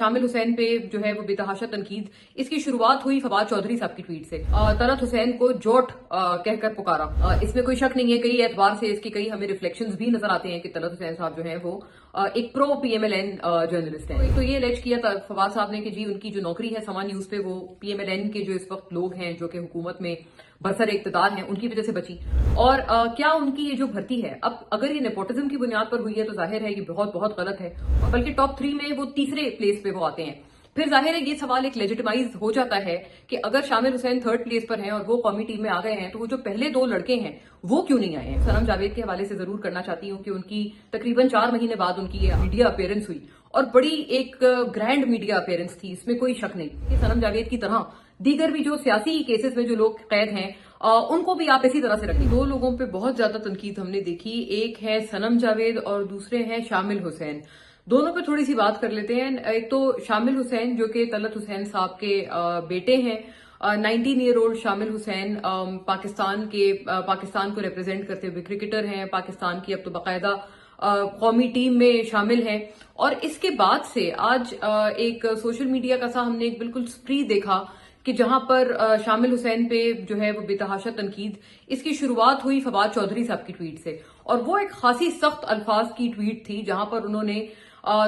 शामिल हुसैन पे जो है वो बेतहाशा तनकीद, इसकी शुरुआत हुई फवाद चौधरी साहब की ट्वीट से। तलत हुसैन को जोट कहकर पुकारा। इसमें कोई शक नहीं है, कई एतबार से इसके कई हमें रिफ्लेक्शंस भी नजर आते हैं कि तलत हुसैन साहब जो हैं वो एक प्रो पीएमएलएन जर्नलिस्ट हैं। तो ये एलेज किया था फवाद साहब ने कि जी उनकी जो नौकरी है समा न्यूज पे वो पीएमएलएन के जो इस वक्त लोग हैं जो कि हुकूमत में बरसर इक्तदार हैं उनकी वजह से बची। और क्या उनकी ये जो भर्ती है, अब अगर ये नेपोटिज्म की बुनियाद पर हुई है तो जाहिर है ये बहुत बहुत गलत है, बल्कि टॉप 3 में वो तीसरे प्लेस पे वो आते हैं। फिर जाहिर है ये सवाल एक लेजिटिमाइज हो जाता है कि अगर शामिल हुसैन 3rd प्लेस पर हैं और वो कौमी टीम में आ गए हैं तो वो जो पहले 2 लड़के हैं वो क्यों नहीं आए हैं। सनम जावेद के हवाले से जरूर करना चाहती हूँ कि उनकी तकरीबन 4 महीने बाद उनकी मीडिया अपीयरेंस हुई और बड़ी एक ग्रैंड मीडिया अपीयरेंस थी, इसमें कोई शक नहीं कि सनम जावेद की तरह दीगर भी जो सियासी केसेस में जो लोग कैद हैं उनको भी आप इसी तरह से रखें। 2 लोगों पे बहुत ज्यादा तनकीद हमने देखी, एक है सनम जावेद और दूसरे हैं शामिल हुसैन। दोनों पे थोड़ी सी बात कर लेते हैं। एक तो शामिल हुसैन जो कि तलत हुसैन साहब के बेटे हैं। 19 ईयर ओल्ड शामिल हुसैन पाकिस्तान को रिप्रेजेंट करते हुए क्रिकेटर हैं, पाकिस्तान की अब तो बाकायदा कौमी टीम में शामिल हैं। और इसके बाद से आज एक सोशल मीडिया का सा हमने एक बिल्कुल स्प्री देखा कि जहां पर शामिल हुसैन पे जो है वो बेतहाशा तनकीद, इसकी शुरुआत हुई फवाद चौधरी साहब की ट्वीट से। और वो एक खासी सख्त अल्फाज की ट्वीट थी जहां पर उन्होंने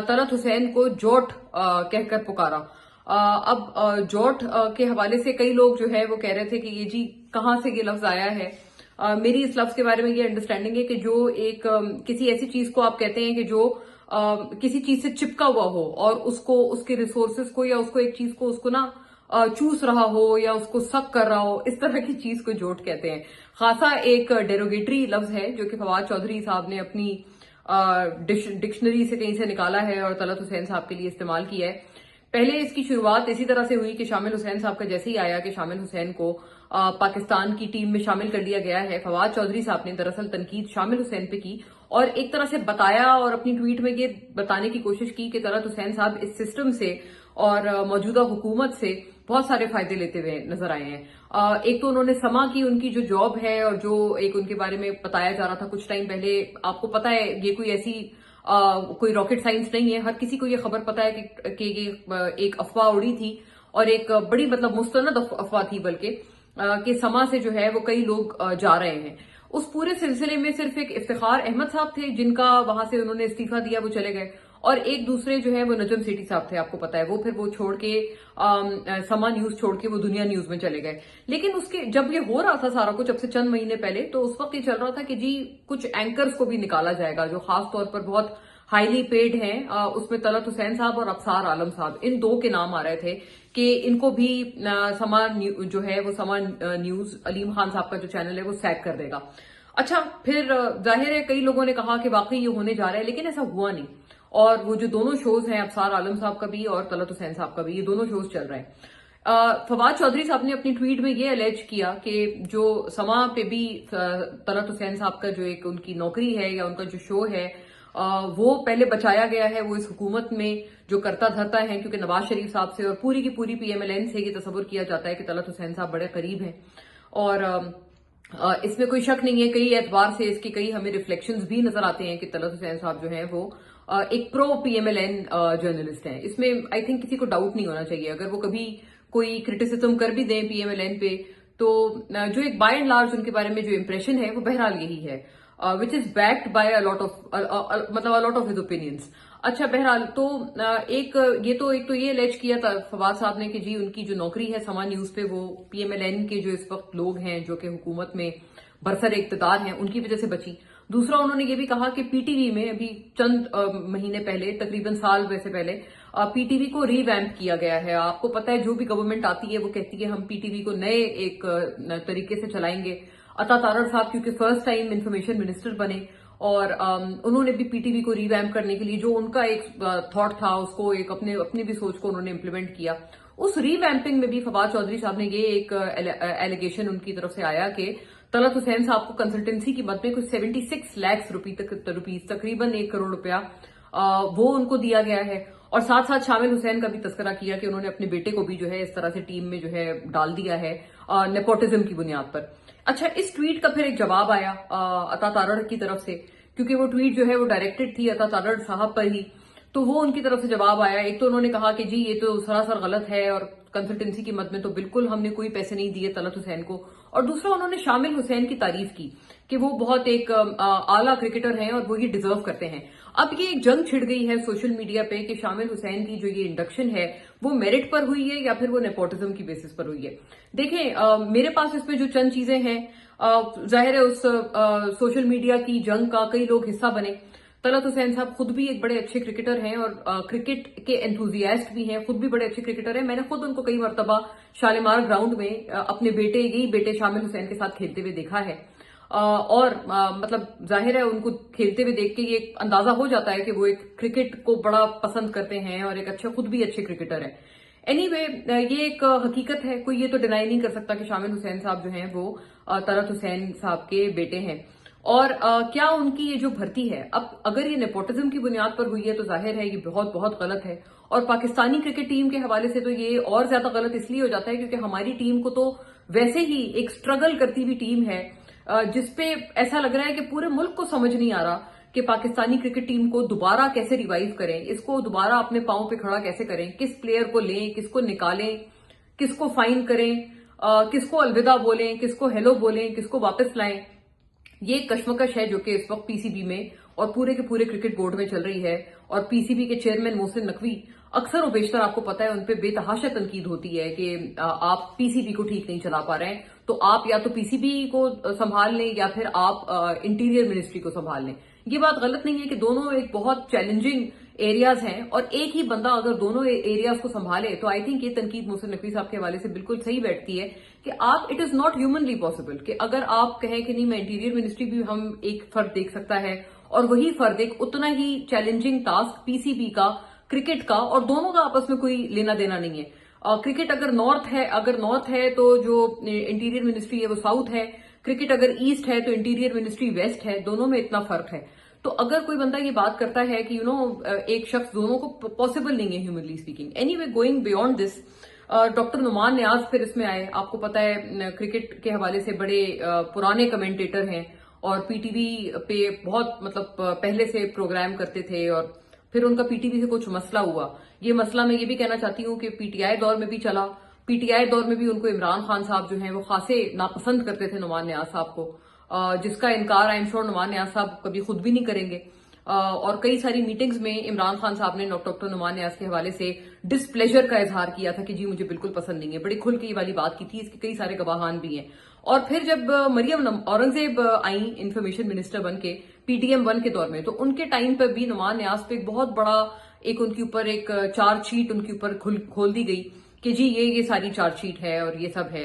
तलत हुसैन को जोट कहकर पुकारा। अब जोट के हवाले से कई लोग जो है वो कह रहे थे कि ये जी कहां से ये लफ्ज आया है। मेरी इस लफ्ज के बारे में ये अंडरस्टैंडिंग है कि जो एक किसी ऐसी चीज को आप कहते हैं कि जो किसी चीज से चिपका हुआ हो और उसको उसके रिसोर्सेज को या उसको एक चीज को उसको ना चूस रहा हो या उसको सक कर रहा हो, इस तरह की चीज को जोट कहते हैं। खासा एक डेरोगेटरी लफ्ज है जो कि फवाद चौधरी साहब ने अपनी डिक्शनरी से कहीं से निकाला है और तलत हुसैन साहब के लिए इस्तेमाल किया है। पहले इसकी शुरुआत इसी तरह से हुई कि शामिल हुसैन साहब का जैसे ही आया कि शामिल हुसैन को पाकिस्तान की टीम में शामिल कर लिया गया है, फवाद चौधरी साहब ने दरअसल तनकीद शामिल हुसैन पे की और एक तरह से बताया और अपनी ट्वीट में ये बताने की कोशिश की कि तलत हुसैन साहब इस सिस्टम से और मौजूदा हुकूमत से बहुत सारे फायदे लेते हुए नजर आए हैं। एक तो उन्होंने समा की उनकी जो जॉब है और जो एक उनके बारे में बताया जा रहा था कुछ टाइम पहले, आपको पता है ये कोई ऐसी कोई रॉकेट साइंस नहीं है, हर किसी को ये खबर पता है कि ये एक अफवाह उड़ी थी और एक बड़ी मतलब मुस्तनद अफवाह थी बल्कि कि समा से जो है वो कई लोग जा रहे हैं। उस पूरे सिलसिले में सिर्फ एक इफ्तिखार अहमद साहब थे जिनका वहां से उन्होंने इस्तीफा दिया, वो चले गए। और एक दूसरे जो है वो नजम सेठी साहब थे, आपको पता है, वो फिर वो छोड़ के समा न्यूज छोड़ के वो दुनिया न्यूज में चले गए। लेकिन उसके जब ये हो रहा था सारा कुछ अब से चंद महीने पहले, तो उस वक्त ये चल रहा था कि जी कुछ एंकर्स को भी निकाला जाएगा जो खास तौर पर बहुत हाईली पेड हैं। उसमें तलत हुसैन साहब और अफसार आलम साहब, इन 2 के नाम आ रहे थे कि इनको भी समा जो है वो समा न्यूज अलीम खान साहब का जो चैनल है वो सैक कर देगा। अच्छा, फिर जाहिर है कई लोगों ने कहा कि वाकई ये होने जा रहा है, लेकिन ऐसा हुआ नहीं। और वो जो दोनों शोज हैं, अफसार आलम साहब का भी और तलत हुसैन साहब का भी, ये दोनों शोज चल रहे हैं। फवाद चौधरी साहब ने अपनी ट्वीट में ये अलेज किया कि जो समा पे भी तलत हुसैन साहब का जो एक उनकी नौकरी है या उनका जो शो है वो पहले बचाया गया है, वो इस हुकूमत में जो करता धरता है, क्योंकि नवाज शरीफ साहब से और पूरी की पूरी पीएमएलएन से ये तस्वुर किया जाता है कि तलत हुसैन साहब बड़े करीब हैं। और इसमें कोई शक नहीं है, कई एतबार से इसके कई हमें रिफ्लेक्शंस भी नजर आते हैं कि तलत हुसैन साहब जो हैं वो एक प्रो पीएमएलएन जर्नलिस्ट हैं। इसमें आई थिंक किसी को डाउट नहीं होना चाहिए। अगर वो कभी कोई क्रिटिसिज्म कर भी दें पीएमएलएन पे तो जो एक बाय एंड लार्ज उनके बारे में जो इंप्रेशन है वो बहरहाल यही है, which is backed by a lot of his opinions. अच्छा, बहरहाल तो एक तो ये अलेज किया था फवाद साहब ने कि जी उनकी जो नौकरी है समा न्यूज पे वो पीएमएलएन के जो इस वक्त लोग हैं जो कि हुकूमत में बरसर इक्तदार हैं उनकी वजह से बची। दूसरा, उन्होंने ये भी कहा कि पीटीवी में अभी चंद महीने पहले, तकरीबन साल वैसे पहले, पीटीवी को रीवैम्प किया गया है। आपको पता है जो भी गवर्नमेंट आती है वो कहती है हम पीटीवी को नए एक तरीके से चलाएंगे। अता तारड़ साहब क्योंकि फर्स्ट टाइम इंफॉर्मेशन मिनिस्टर बने और उन्होंने भी पीटीवी को रीवैम्प करने के लिए जो उनका एक थॉट था उसको एक अपनी भी सोच को उन्होंने इम्प्लीमेंट किया। उस रीवैम्पिंग में भी फवाद चौधरी साहब ने ये एक एलिगेशन उनकी तरफ से आया कि तलत हुसैन साहब को कंसल्टेंसी की मद में कुछ 76 लाख रुपीज तकरीबन 1 करोड़ रुपया वो उनको दिया गया है। और साथ साथ शामिल हुसैन का भी तस्करा किया कि उन्होंने अपने बेटे को भी जो है इस तरह से टीम में जो है डाल दिया है नेपोटिज्म की बुनियाद पर। अच्छा, इस ट्वीट का फिर एक जवाब आया अता तारड़ की तरफ से, क्योंकि वो ट्वीट जो है वो डायरेक्टेड थी अता तारड़ साहब पर ही। तो वो उनकी तरफ से जवाब आया। एक तो उन्होंने कहा कि जी ये तो सरासर गलत है और कंसल्टेंसी की मद में तो बिल्कुल हमने कोई पैसे नहीं दिए तलत हुसैन को। और दूसरा उन्होंने शामिल हुसैन की तारीफ की कि वो बहुत एक आला क्रिकेटर हैं और वो ही डिजर्व करते हैं। अब ये एक जंग छिड़ गई है सोशल मीडिया पे कि शामिल हुसैन की जो ये इंडक्शन है वो मेरिट पर हुई है या फिर वो नेपोटिज्म की बेसिस पर हुई है। देखें, मेरे पास इसमें जो चंद चीजें हैं, जाहिर है उस सोशल मीडिया की जंग का कई लोग हिस्सा बने। तलत हुसैन साहब खुद भी एक बड़े अच्छे क्रिकेटर हैं और क्रिकेट के एंथुजियास्ट भी हैं, खुद भी बड़े अच्छे क्रिकेटर हैं। मैंने खुद उनको कई मरतबा शालीमार ग्राउंड में अपने यही बेटे शामिल हुसैन के साथ खेलते हुए देखा है। और मतलब जाहिर है उनको खेलते हुए देख के ये अंदाजा हो जाता है कि वो एक क्रिकेट को बड़ा पसंद करते हैं और एक खुद भी अच्छे क्रिकेटर हैं। एनीवे, ये एक हकीकत है, कोई ये तो डिनाई नहीं कर सकता कि शामिल हुसैन साहब जो हैं वो तलत हुसैन साहब के बेटे हैं। और क्या उनकी ये जो भर्ती है, अब अगर ये नेपोटिज्म की बुनियाद पर हुई है तो जाहिर है ये बहुत बहुत गलत है। और पाकिस्तानी क्रिकेट टीम के हवाले से तो ये और ज्यादा गलत इसलिए हो जाता है क्योंकि हमारी टीम को तो वैसे ही एक स्ट्रगल करती हुई टीम है, जिसपे ऐसा लग रहा है कि पूरे मुल्क को समझ नहीं आ रहा कि पाकिस्तानी क्रिकेट टीम को दोबारा कैसे रिवाइव करें, इसको दोबारा अपने पांव पे खड़ा कैसे करें, किस प्लेयर को लें, किसको निकालें, किसको फाइन करें, किसको अलविदा बोलें, किसको हेलो बोलें, किसको वापस लाएं। ये कश्मकश है जो कि इस वक्त पीसीबी में और पूरे के पूरे क्रिकेट बोर्ड में चल रही है। और पीसीबी के चेयरमैन मोहसिन नकवी अक्सर और बेशतर आपको पता है उन पे बेतहाशा तनकीद होती है कि आप पीसीबी को ठीक नहीं चला पा रहे हैं, तो आप या तो पीसीबी को संभाल लें या फिर आप इंटीरियर मिनिस्ट्री को संभाल लें। ये बात गलत नहीं है कि दोनों एक बहुत चैलेंजिंग एरियाज हैं और एक ही बंदा अगर दोनों एरियाज को संभाले तो आई थिंक ये तनकीद मोहसिन नकवी साहब के हवाले से बिल्कुल सही बैठती है कि आप it is not humanly possible कि अगर आप कहें कि नहीं मैं इंटीरियर मिनिस्ट्री भी हम एक फर्द देख सकता है और वही फर्द एक उतना ही चैलेंजिंग टास्क पीसीबी का, क्रिकेट का, और दोनों का आपस में कोई लेना देना नहीं है। क्रिकेट अगर नॉर्थ है तो जो इंटीरियर मिनिस्ट्री है वो साउथ है, क्रिकेट अगर ईस्ट है तो इंटीरियर मिनिस्ट्री वेस्ट है, दोनों में इतना फर्क है। तो अगर कोई बंदा ये बात करता है कि एक शख्स दोनों को पॉसिबल नहीं है humanly speaking. Anyway, going beyond this, doctor Numan Niaz फिर इसमें आए। आपको पता है क्रिकेट के हवाले से बड़े पुराने कमेंटेटर हैं और पीटीवी पे बहुत मतलब पहले से प्रोग्राम करते थे और फिर उनका पीटीवी से कुछ मसला हुआ। ये मसला मैं ये भी कहना चाहती हूँ कि पीटीआई दौर में भी चला, पीटीआई दौर में भी उनको इमरान खान साहब जो हैं वो खासे नापसंद करते थे नुमान नियाज साहब को, जिसका इनकार आई एम श्योर नुमान नियाज साहब कभी खुद भी नहीं करेंगे। और कई सारी मीटिंग्स में इमरान खान साहब ने डॉक्टर नुमान नियाज के हवाले से डिसप्लेजर का इजहार किया था कि जी मुझे बिल्कुल पसंद नहीं है, बड़ी खुल के ये वाली बात की थी, इसके कई सारे गवाहान भी हैं। और फिर जब मरियम औरंगजेब आई इंफॉर्मेशन मिनिस्टर बन के पीटीएम 1 के दौर में, तो उनके टाइम पर भी नुमान नियाज पे एक बहुत बड़ा एक उनके ऊपर एक चार्जशीट उनके ऊपर खोल दी गई कि जी ये सारी चार्जशीट है और ये सब है।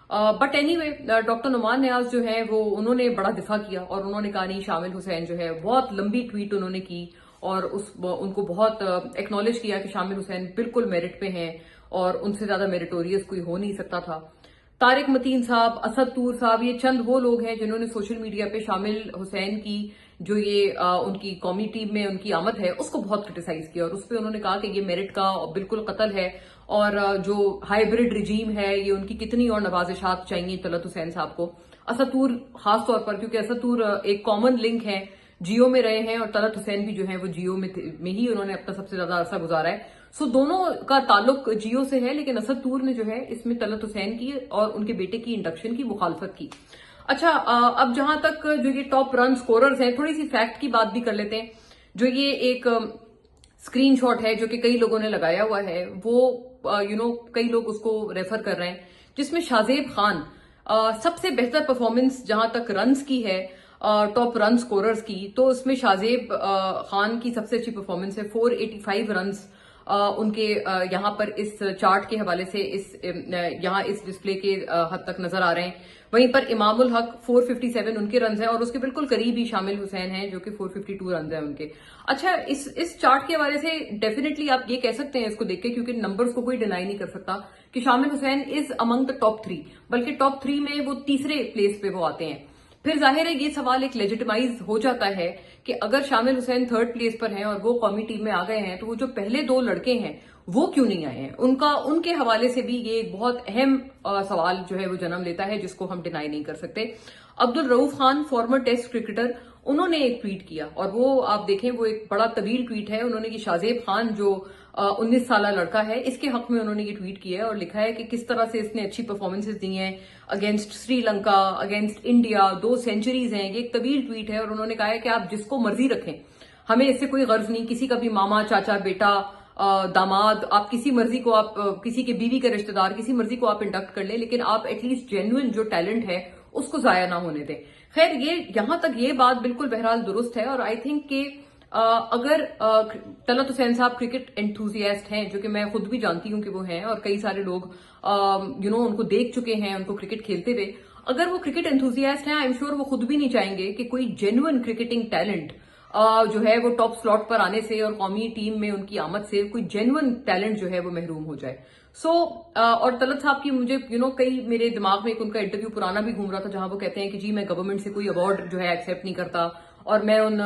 बट एनीवे, डॉक्टर नुमान नियाज जो है वो उन्होंने बड़ा दिफा किया और उन्होंने कहा नहीं, शामिल हुसैन जो है बहुत लंबी ट्वीट उन्होंने की और उनको बहुत एक्नॉलेज किया कि शामिल हुसैन बिल्कुल मेरिट पे हैं और उनसे ज्यादा मेरिटोरियस कोई हो नहीं सकता था। तारिक मतीन साहब, असद तूर साहब, ये चंद वो लोग हैं जिन्होंने सोशल मीडिया पे शामिल हुसैन की जो ये उनकी कौमी टीम में उनकी आमद है उसको बहुत क्रिटिसाइज किया और उस पर उन्होंने कहा कि ये मेरिट का बिल्कुल कत्ल है और जो हाइब्रिड रिजीम है ये उनकी कितनी और नवाजिशात चाहिए तलत हुसैन साहब को। असद तूर खास तौर पर, क्योंकि असद तूर एक कॉमन लिंक है, जियो में रहे हैं और तलत हुसैन भी जो है वो जियो में ही उन्होंने अपना सबसे ज्यादा अरसा गुजारा है। सो दोनों का ताल्लुक जियो से है, लेकिन असद तूर ने जो है इसमें तलत हुसैन की और उनके बेटे की इंडक्शन की मुखालफत की। अच्छा, अब जहां तक जो ये टॉप रन स्कोरर्स हैं, थोड़ी सी फैक्ट की बात भी कर लेते हैं। जो ये एक स्क्रीनशॉट है जो कि कई लोगों ने लगाया हुआ है वो कई लोग उसको रेफर कर रहे हैं, जिसमें शाहजेब खान सबसे बेहतर परफॉर्मेंस जहां तक रन्स की है, टॉप रन स्कोरर्स की, तो उसमें शाहजेब खान की सबसे अच्छी परफॉर्मेंस है, 485 रन्स उनके यहाँ पर इस चार्ट के हवाले से यहाँ इस डिस्प्ले के हद तक नजर आ रहे हैं। वहीं पर इमामुल हक 457 उनके रन हैं और उसके बिल्कुल करीब ही शामिल हुसैन हैं जो कि 452 रन हैं उनके। अच्छा, इस चार्ट के हवाले से डेफिनेटली आप ये कह सकते हैं इसको देख के, क्योंकि नंबर्स को कोई डिनाई नहीं कर सकता कि शामिल Hussain is among the top 3, बल्कि टॉप 3 में वो तीसरे प्लेस पे वो आते हैं। फिर जाहिर है ये सवाल एक लेजिटिमाइज हो जाता है कि अगर शामिल हुसैन 3rd प्लेस पर हैं और वो कौमी टीम में आ गए हैं तो वो जो पहले 2 लड़के हैं वो क्यों नहीं आए हैं। उनके हवाले से भी ये एक बहुत अहम सवाल जो है वो जन्म लेता है, जिसको हम डिनाई नहीं कर सकते। Abdul Rauf Khan, former test cricketer, انہوں نے ایک ٹویٹ کیا اور وہ آپ دیکھیں وہ ایک بڑا طویل ٹویٹ ہے. انہوں نے کہ شاہزیب خان جو 19 سالہ لڑکا ہے اس کے حق میں انہوں نے یہ ٹویٹ کیا ہے اور لکھا ہے کہ کس طرح سے اس نے اچھی پرفارمنسز دی ہیں against Sri Lanka, against India, 2 centuries ہیں. یہ ایک طویل ٹویٹ ہے اور انہوں نے کہا ہے کہ آپ جس کو مرضی رکھیں, ہمیں اس سے کوئی غرض نہیں, کسی کا بھی ماما, چاچا, بیٹا, داماد, آپ کسی مرضی کو, آپ کسی کے بیوی کے رشتہ دار, کسی مرضی کو آپ انڈکٹ کر لیں, لیکن آپ ایٹ لیسٹ جینوئن جو ٹیلنٹ ہے اس کو ضائع نہ ہونے دیں. خیر یہ یہاں تک یہ بات بالکل بہرحال درست ہے اور آئی تھنک کہ اگر طلعت حسین صاحب کرکٹ انتھوزیاسٹ ہیں, جو کہ میں خود بھی جانتی ہوں کہ وہ ہیں اور کئی سارے لوگ ان کو دیکھ چکے ہیں ان کو کرکٹ کھیلتے ہوئے, اگر وہ کرکٹ انتھوزیاسٹ ہیں, آئی ایم شیور وہ خود بھی نہیں چاہیں گے کہ کوئی جینوئن کرکٹنگ ٹیلنٹ جو ہے وہ ٹاپ سلاٹ پر آنے سے اور قومی ٹیم میں ان کی آمد سے کوئی جینوئن ٹیلنٹ جو ہے وہ محروم ہو جائے. اور طلعت صاحب کی مجھے کئی میرے دماغ میں ایک ان کا انٹرویو پرانا بھی گھوم رہا تھا جہاں وہ کہتے ہیں کہ جی میں گورنمنٹ سے کوئی ایوارڈ جو ہے ایکسیپٹ نہیں کرتا اور میں ان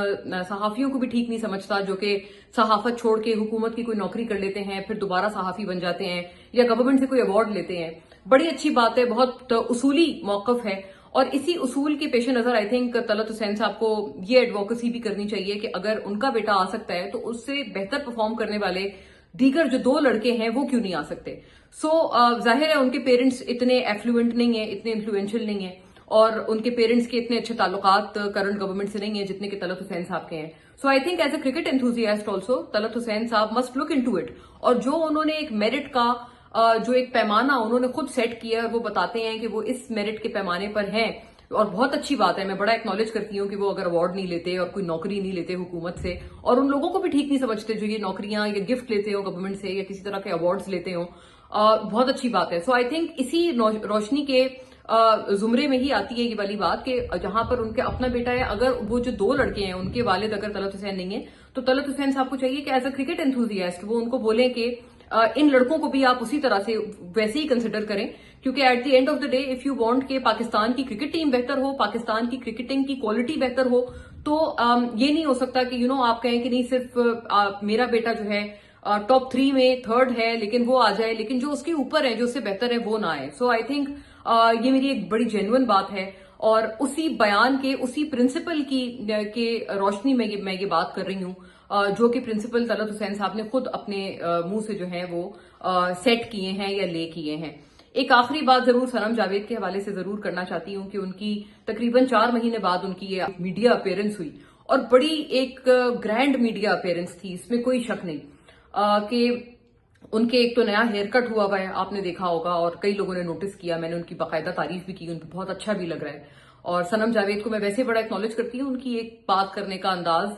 صحافیوں کو بھی ٹھیک نہیں سمجھتا جو کہ صحافت چھوڑ کے حکومت کی کوئی نوکری کر لیتے ہیں, پھر دوبارہ صحافی بن جاتے ہیں یا گورنمنٹ سے کوئی ایوارڈ لیتے ہیں. بڑی اچھی بات ہے, بہت اصولی موقف ہے اور اسی اصول کے پیش نظر آئی تھنک طلعت حسین صاحب کو یہ ایڈوکیسی بھی کرنی چاہیے کہ اگر ان کا بیٹا آ سکتا ہے تو اس سے بہتر پرفارم کرنے والے دیگر جو 2 لڑکے ہیں وہ کیوں نہیں آ سکتے. ظاہر ہے ان کے پیرنٹس اتنے ایفلوئنٹ نہیں ہیں, اتنے انفلوئنشل نہیں ہیں اور ان کے پیرنٹس کے اتنے اچھے تعلقات کرنٹ گورنمنٹ سے نہیں ہیں جتنے کہ طلعت حسین صاحب کے ہیں. So I think as a cricket enthusiast also Talat Hussain sahib must look into it, اور جو انہوں نے ایک میرٹ کا جو ایک پیمانہ انہوں نے خود سیٹ کیا ہے, وہ بتاتے ہیں کہ وہ اس میرٹ کے پیمانے پر ہیں اور بہت اچھی بات ہے. میں بڑا ایکنالج کرتی ہوں کہ وہ اگر ایوارڈ نہیں لیتے اور کوئی نوکری نہیں لیتے حکومت سے اور ان لوگوں کو بھی ٹھیک نہیں سمجھتے جو یہ نوکریاں یا گفٹ لیتے ہو گورنمنٹ سے یا کسی طرح کے ایوارڈز لیتے ہوں, بہت اچھی بات ہے. سو آئی تھنک اسی روشنی کے زمرے میں ہی آتی ہے یہ والی بات کہ جہاں پر ان کا اپنا بیٹا ہے, اگر وہ جو 2 لڑکے ہیں ان کے والد اگر طلعت حسین نہیں ہیں تو طلعت حسین صاحب کو چاہیے کہ ایز اے کرکٹ انتھوزیاسٹ وہ ان کو بولیں کہ ان لڑکوں کو بھی آپ اسی طرح سے ویسے ہی کنسیڈر کریں, کیونکہ at the end of the day if you want کہ پاکستان کی کرکٹ ٹیم بہتر ہو, پاکستان کی کرکٹنگ کی کوالٹی بہتر ہو, تو یہ نہیں ہو سکتا کہ آپ کہیں کہ نہیں صرف میرا بیٹا جو ہے ٹاپ 3 میں 3rd ہے لیکن وہ آ جائے, لیکن جو اس کے اوپر ہے جو اس سے بہتر ہے وہ نہ آئے. سو آئی تھنک یہ میری ایک بڑی جینوئن بات ہے اور اسی بیان کے اسی پرنسپل کی روشنی میں یہ بات کر رہی ہوں جو کہ پرنسپل طلعت حسین صاحب نے خود اپنے منہ سے جو ہیں وہ سیٹ کیے ہیں یا لے کیے ہیں. ایک آخری بات ضرور صنم جاوید کے حوالے سے ضرور کرنا چاہتی ہوں کہ ان کی تقریباً 4 مہینے بعد ان کی یہ میڈیا اپیرنس ہوئی اور بڑی ایک گرینڈ میڈیا اپیرنس تھی, اس میں کوئی شک نہیں کہ ان کے ایک تو نیا ہیئر کٹ ہوا ہے, آپ نے دیکھا ہوگا اور کئی لوگوں نے نوٹس کیا, میں نے ان کی باقاعدہ تعریف بھی کی, ان پہ بہت اچھا بھی لگ رہا ہے. اور صنم جاوید کو میں ویسے بڑا ایکنالج کرتی ہوں, ان کی ایک بات کرنے کا انداز,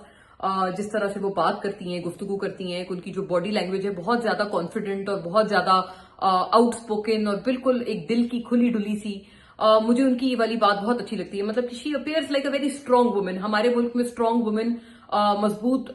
جس طرح سے وہ بات کرتی ہیں, گفتگو کرتی ہیں, ان کی جو باڈی لینگویج ہے بہت زیادہ کانفیڈنٹ اور بہت زیادہ آؤٹ اسپوکن اور بالکل ایک دل کی کھلی ڈلی سی. مجھے ان کی یہ والی بات بہت اچھی لگتی ہے, مطلب کہ she appears like a very strong woman. ہمارے ملک میں اسٹرانگ وومن مضبوط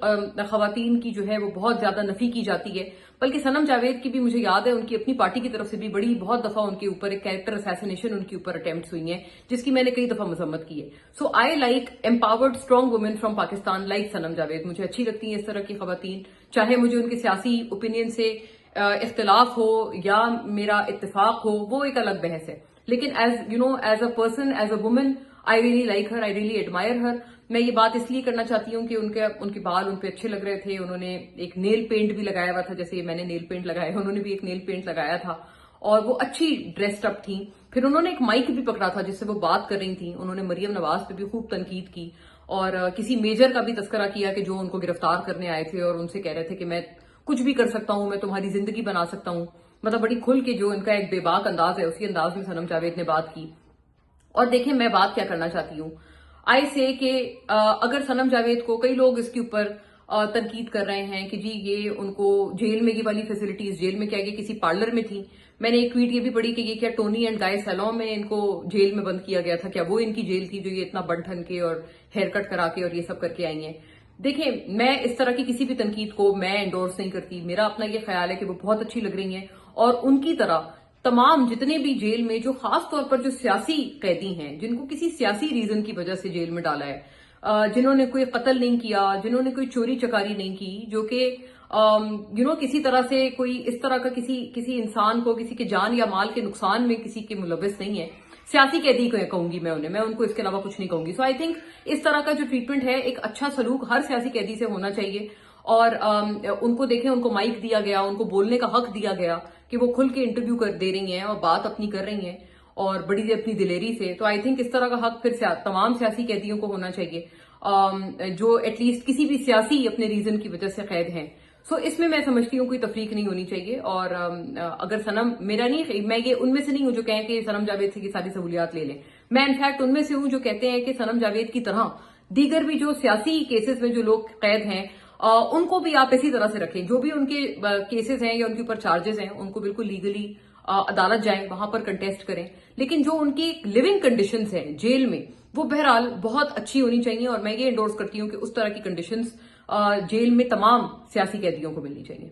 خواتین کی جو ہے وہ بہت زیادہ نفی کی جاتی ہے, بلکہ صنم جاوید کی بھی مجھے یاد ہے ان کی اپنی پارٹی کی طرف سے بھی بہت دفعہ ان کے اوپر ایک کیریکٹر اسیسینیشن ان کے اوپر اٹیمپٹس ہوئی ہیں جس کی میں نے کئی دفعہ مذمت کی ہے. So I like empowered strong woman from Pakistan like Sanam Javed. مجھے اچھی لگتی ہیں اس طرح کی خواتین, چاہے مجھے ان کے سیاسی اوپینین سے اختلاف ہو یا میرا اتفاق ہو, وہ ایک الگ بحث ہے, لیکن as a person, as a woman, I really like her, I really admire her. میں یہ بات اس لیے کرنا چاہتی ہوں کہ ان کے بال ان پہ اچھے لگ رہے تھے, انہوں نے ایک نیل پینٹ بھی لگایا ہوا تھا, جیسے میں نے نیل پینٹ لگایا ہے, انہوں نے بھی ایک نیل پینٹ لگایا تھا اور وہ اچھی ڈریسڈ اپ تھیں. پھر انہوں نے ایک مائک بھی پکڑا تھا جس سے وہ بات کر رہی تھیں. انہوں نے مریم نواز پہ بھی خوب تنقید کی اور کسی میجر کا بھی تذکرہ کیا کہ جو ان کو گرفتار کرنے آئے تھے اور ان سے کہہ رہے تھے کہ میں کچھ بھی کر سکتا ہوں, میں تمہاری زندگی بنا سکتا ہوں. مطلب بڑی کھل کے جو ان کا ایک بے باک انداز ہے اسی انداز میں صنم جاوید نے بات کی. اور دیکھیں میں بات کیا کرنا چاہتی ہوں, آئی سے کہ اگر صنم جاوید کو کئی لوگ اس کے اوپر تنقید کر رہے ہیں کہ جی یہ ان کو جیل میں یہ والی فیسلٹیز, جیل میں کیا یہ کسی پارلر میں تھی. میں نے ایک ٹویٹ یہ بھی پڑھی کہ یہ کیا ٹونی اینڈ گائے سیلون میں ان کو جیل میں بند کیا گیا تھا, کیا وہ ان کی جیل تھی جو یہ اتنا بن ٹھن کے اور ہیئر کٹ کرا کے اور یہ سب کر کے آئی ہیں. دیکھیں میں اس طرح کی کسی بھی تنقید کو میں انڈورس نہیں کرتی. میرا اپنا یہ خیال ہے کہ وہ بہت اچھی لگ رہی ہیں اور ان کی طرح تمام جتنے بھی جیل میں جو خاص طور پر جو سیاسی قیدی ہیں جن کو کسی سیاسی ریزن کی وجہ سے جیل میں ڈالا ہے, جنہوں نے کوئی قتل نہیں کیا, جنہوں نے کوئی چوری چکاری نہیں کی, جو کہ کسی طرح سے کوئی اس طرح کا کسی انسان کو کسی کے جان یا مال کے نقصان میں کسی کے ملوث نہیں ہے, सियासी कैदी कहूंगी मैं उन्हें, मैं उनको इसके अलावा कुछ नहीं कहूंगी। सो आई थिंक इस तरह का जो ट्रीटमेंट है, एक अच्छा सलूक हर सियासी कैदी से होना चाहिए। और उनको देखें, उनको माइक दिया गया, उनको बोलने का हक दिया गया कि वो खुल के इंटरव्यू दे रही हैं और बात अपनी कर रही हैं और बड़ी अपनी दिलेरी से। तो आई थिंक इस तरह का हक फिर तमाम सियासी कैदियों को होना चाहिए जो एटलीस्ट किसी भी सियासी अपने रीजन की वजह से कैद हैं। सो इसमें मैं समझती हूँ कोई तफरीक नहीं होनी चाहिए। और अगर सनम, मेरा नहीं, मैं ये उनमें से नहीं हूं जो कहें कि सनम जावेद से की सारी सहूलियात ले लें। मैं इनफैक्ट उनमें से हूं जो कहते हैं कि सनम जावेद की तरह दीगर भी जो सियासी केसेस में जो लोग कैद हैं उनको भी आप इसी तरह से रखें। जो भी उनके केसेस हैं या उनके ऊपर चार्जेस हैं, उनको बिल्कुल लीगली अदालत जाएं, वहां पर कंटेस्ट करें। लेकिन जो उनकी लिविंग कंडीशंस हैं जेल में, वो बहरहाल बहुत अच्छी होनी चाहिए। और मैं ये एंडोर्स करती हूँ कि उस तरह की कंडीशंस जेल में तमाम सियासी कैदियों को मिलनी चाहिए।